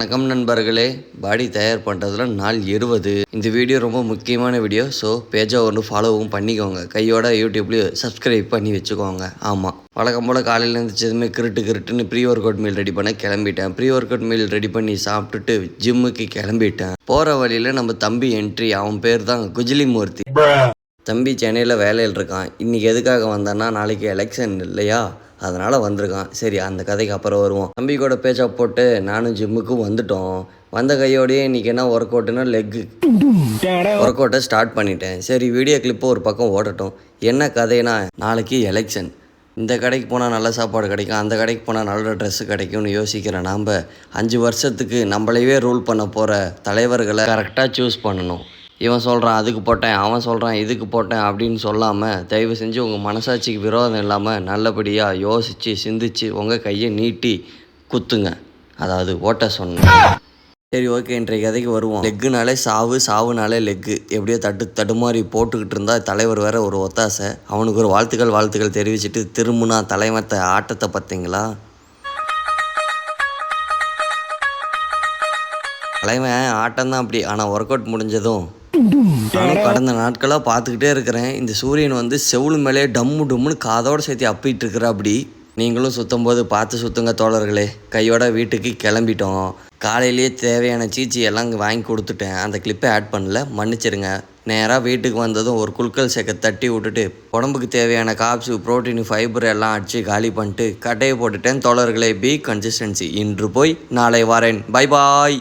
வணக்கம் நண்பர்களே, பாடி தயார் பண்ணுறதுல நாள் 20. இந்த வீடியோ ரொம்ப முக்கியமான வீடியோ. ஸோ பேஜை ஒன்று ஃபாலோவும் பண்ணிக்கோங்க. கையோட யூடியூப்லேயும் சப்ஸ்கிரைப் பண்ணி வச்சுக்கோங்க. ஆமாம், வழக்கம் போல் காலையில் இருந்துச்சதுமே கிருட்டுன்னு pre workout meal ready பண்ண கிளம்பிட்டேன். Pre workout meal ready பண்ணி சாப்பிட்டுட்டு ஜிம்முக்கு கிளம்பிட்டேன். போகிற வழியில் நம்ம தம்பி என்ட்ரி, அவன் பேர் தான் குஜிலி மூர்த்தி. தம்பி சென்னையில் வேலையில் இருக்கான். இன்றைக்கி எதுக்காக வந்தான்னா, நாளைக்கு எலெக்ஷன் இல்லையா, அதனால் வந்திருக்கான். சரி, அந்த கதைக்கு அப்புறம் வருவோம். தம்பி கூட பேச்சா போட்டு நானும் ஜிம்முக்கு வந்துட்டோம். வந்த கையோடையே இன்றைக்கி என்ன ஒர்க் அவுட்டுன்னா லெக்கு ஒர்க் அவுட்டை ஸ்டார்ட் பண்ணிட்டேன். சரி, வீடியோ கிளிப்பு ஒரு பக்கம் ஓடட்டும். என்ன கதைனா, நாளைக்கு எலெக்ஷன். இந்த கடைக்கு போனால் நல்ல சாப்பாடு கிடைக்கும், அந்த கடைக்கு போனால் நல்ல ட்ரெஸ்ஸு கிடைக்கும்னு யோசிக்கிற நாம் 5 வருஷத்துக்கு நம்மளையே ரூல் பண்ண போகிற தலைவர்களை கரெக்டாக சூஸ் பண்ணணும். இவன் சொல்கிறான் அதுக்கு போட்டேன், அவன் சொல்கிறான் இதுக்கு போட்டேன் அப்படின்னு சொல்லாமல், தயவு செஞ்சு உங்கள் மனசாட்சிக்கு விரோதம் இல்லாமல் நல்லபடியாக யோசித்து சிந்திச்சு உங்கள் கையை நீட்டி குத்துங்க. அதாவது ஓட்ட சொன்னேன். சரி, ஓகே, இன்றைய கதைக்கு வருவோம். லெக்குனாலே சாவுனாலே லெக்கு. எப்படியோ தடுமாறி போட்டுக்கிட்டு இருந்தால் தலைவர் வேற ஒரு ஒத்தாசை. அவனுக்கு ஒரு வாழ்த்துக்கள் தெரிவிச்சுட்டு திரும்பினா தலைமத்த ஆட்டத்தை பார்த்தீங்களா? தலைவன் ஆட்டம்தான் அப்படி. ஆனால் ஒர்க் அவுட் முடிஞ்சதும் நானும் கடந்த நாட்களாக பார்த்துக்கிட்டே இருக்கிறேன். இந்த சூரியன் வந்து செவுளு மேலே டம்முன்னு காதோடு சேர்த்து அப்பிட்டு இருக்கிற. அப்படி நீங்களும் சுற்றும் போது பார்த்து சுற்றுங்க தோழர்களே. கையோட வீட்டுக்கு கிளம்பிட்டோம். காலையிலேயே தேவையான சீச்சி எல்லாம் வாங்கி கொடுத்துட்டேன். அந்த கிளிப்பை ஆட் பண்ணல, மன்னிச்சிருங்க. நேராக வீட்டுக்கு வந்ததும் ஒரு குல்கல் சேக்கை தட்டி விட்டுட்டு உடம்புக்கு தேவையான காப்ஸு, ப்ரோட்டீன், ஃபைபர் எல்லாம் அடித்து காலி பண்ணிட்டு கட்டையை போட்டுட்டேன் தோழர்களே. Be consistency. இன்று போய் நாளை வரேன். பை பாய்.